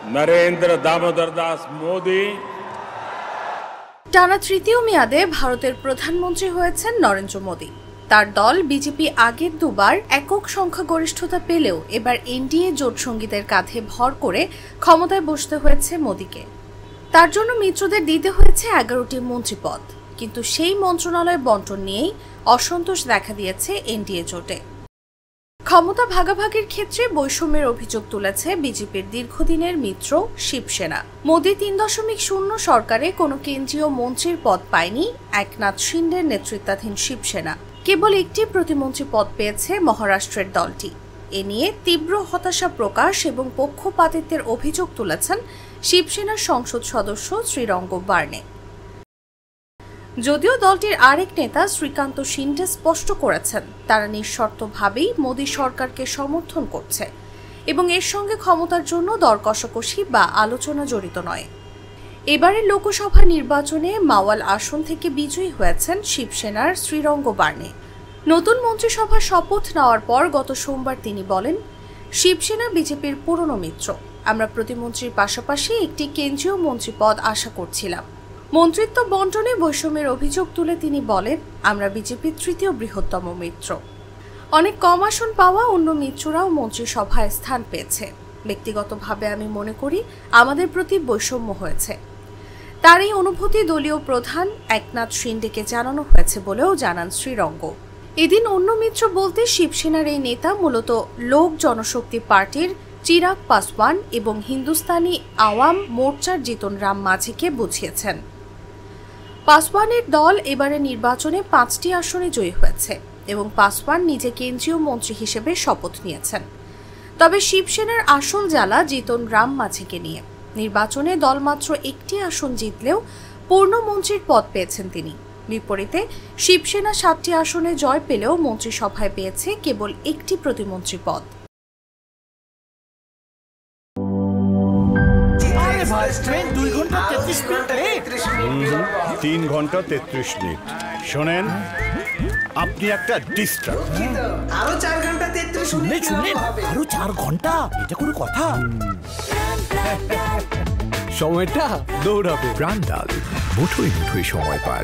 नरेंद्र दामोदर दास मोदी। টানা তৃতীয় মেয়াদে ভারতের প্রধানমন্ত্রী হয়েছেন নরেন্দ্র মোদি। তার দল বিজেপি আগের দুবার একক সংখ্যাগরিষ্ঠতা পেলেও এবার এনডিএ জোট সঙ্গীদের কাঁধে ভর করে ক্ষমতায় বসতে হয়েছে মোদিকে। তার জন্য মিত্রদের দিতে হয়েছে 11টি মন্ত্রীপদ, কিন্তু সেই মন্ত্রণালয় বণ্টন নিয়েই অসন্তোষ দেখা দিয়েছে এনডিএ জোটে। ক্ষমতা ভাগাভাগির ক্ষেত্রে বৈষম্যের অভিযোগ তুলেছে বিজেপির দীর্ঘদিনের মিত্র শিবসেনা। মোদি 3.0 সরকারে কোনো কেন্দ্রীয় মন্ত্রীর পদ পায়নি একনাথ শিন্ডের নেতৃত্বাধীন শিবসেনা। কেবল একটি প্রতিমন্ত্রী পদ পেয়েছে মহারাষ্ট্রের দলটি। এ নিয়ে তীব্র হতাশা প্রকাশ এবং পক্ষপাতিত্বের অভিযোগ তুলেছেন শিবসেনার সংসদ সদস্য শ্রীরঙ্গ বার্নে। যদিও দলটির আরেক নেতা শ্রীকান্ত শিন্ডে স্পষ্ট করেছেন তারা নিঃশর্তভাবেই মোদী সরকারকে সমর্থন করছে এবং এর সঙ্গে ক্ষমতার জন্য দর কষাকষি বা আলোচনা জড়িত নয়। এবারের লোকসভা নির্বাচনে মাওয়াল আসন থেকে বিজয়ী হয়েছেন শিবসেনার শ্রীরঙ্গ বার্নে। নতুন মন্ত্রিসভার শপথ নেওয়ার পর গত সোমবার তিনি বলেন, শিবসেনা বিজেপির পুরনো মিত্র। আমরা প্রতিমন্ত্রীর পাশাপাশি একটি কেন্দ্রীয় মন্ত্রী পদ আশা করছিলাম। মন্ত্রিত্ব বণ্টনে বৈষম্যের অভিযোগ তুলে তিনি বলেন, আমরা বিজেপির তৃতীয় বৃহত্তম মিত্র। অনেক কম আসন পাওয়া অন্য মিত্ররাও মন্ত্রিসভায় স্থান পেয়েছে। ব্যক্তিগতভাবে আমি মনে করি আমাদের প্রতি বৈষম্য হয়েছে। তার এই অনুভূতি দলীয় প্রধান একনাথ শিন্ডেকে জানানো হয়েছে বলেও জানান শ্রীরঙ্গ। এদিন অন্য মিত্র বলতে শিবসেনার এই নেতা মূলত লোক জনশক্তি পার্টির চিরাগ পাসওয়ান এবং হিন্দুস্তানি আওয়াম মোর্চার জিতন রাম মাঝিকে বুঝিয়েছেন। পাসওয়ানের দল এবারে নির্বাচনে 5টি আসনে জয়ী হয়েছে এবং পাসওয়ান নিজে কেন্দ্রীয় মন্ত্রী হিসেবে শপথ নিয়েছেন। তবে শিবসেনার আসল জ্বালা জিতন রাম মাঝিকে নিয়ে। নির্বাচনে দল মাত্র একটি আসন জিতলেও পূর্ণ মন্ত্রীর পদ পেয়েছেন তিনি। বিপরীতে শিবসেনা 7টি আসনে জয় পেলেও মন্ত্রিসভায় পেয়েছে কেবল একটি প্রতিমন্ত্রী পদ। ট্রেন 2 ঘন্টা 33 মিনিট 3 ঘন্টা 33 মিনিট। শোনেন, আপনি একটা ডিস্টার্ব। আরো 4 ঘন্টা 33 মিনিট শুনলেন? আরো 4 ঘন্টা, এটা কোনো কথা? সময়টা দৌড়াবে। প্রাণ ডাল মুঠোই মুঠোই সময় পার।